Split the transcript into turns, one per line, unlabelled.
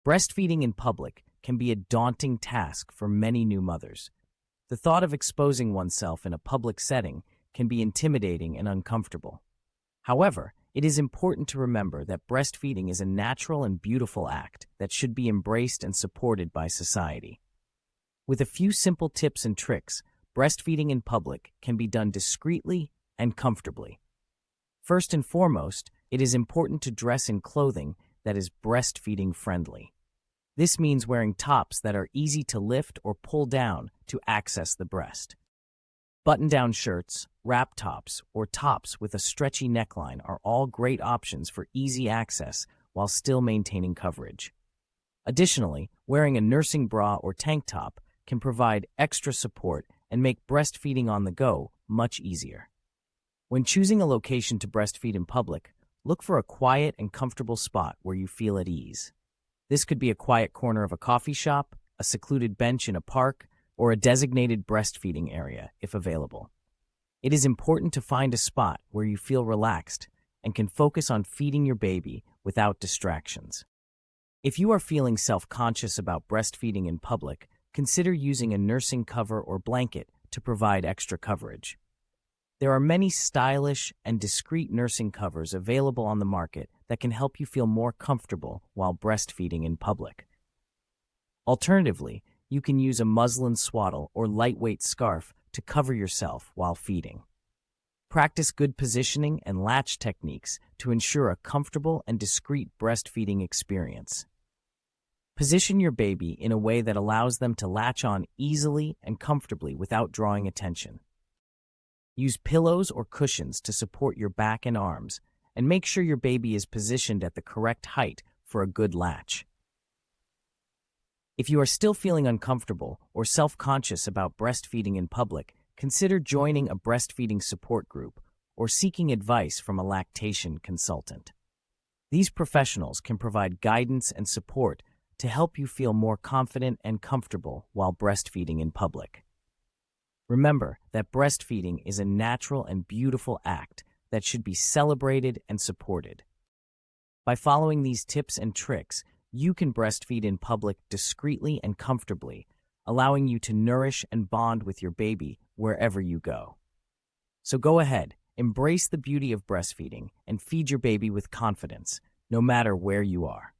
Breastfeeding in public can be a daunting task for many new mothers. The thought of exposing oneself in a public setting can be intimidating and uncomfortable. However, it is important to remember that breastfeeding is a natural and beautiful act that should be embraced and supported by society. With a few simple tips and tricks, breastfeeding in public can be done discreetly and comfortably. First and foremost, it is important to dress in clothing that is breastfeeding-friendly. This means wearing tops that are easy to lift or pull down to access the breast. Button-down shirts, wrap tops, or tops with a stretchy neckline are all great options for easy access while still maintaining coverage. Additionally, wearing a nursing bra or tank top can provide extra support and make breastfeeding on the go much easier. When choosing a location to breastfeed in public, look for a quiet and comfortable spot where you feel at ease. This could be a quiet corner of a coffee shop, a secluded bench in a park, or a designated breastfeeding area if available. It is important to find a spot where you feel relaxed and can focus on feeding your baby without distractions. If you are feeling self-conscious about breastfeeding in public, consider using a nursing cover or blanket to provide extra coverage. There are many stylish and discreet nursing covers available on the market that can help you feel more comfortable while breastfeeding in public. Alternatively, you can use a muslin swaddle or lightweight scarf to cover yourself while feeding. Practice good positioning and latch techniques to ensure a comfortable and discreet breastfeeding experience. Position your baby in a way that allows them to latch on easily and comfortably without drawing attention. Use pillows or cushions to support your back and arms, and make sure your baby is positioned at the correct height for a good latch. If you are still feeling uncomfortable or self-conscious about breastfeeding in public, consider joining a breastfeeding support group or seeking advice from a lactation consultant. These professionals can provide guidance and support to help you feel more confident and comfortable while breastfeeding in public. Remember that breastfeeding is a natural and beautiful act that should be celebrated and supported. By following these tips and tricks, you can breastfeed in public discreetly and comfortably, allowing you to nourish and bond with your baby wherever you go. So go ahead, embrace the beauty of breastfeeding, and feed your baby with confidence, no matter where you are.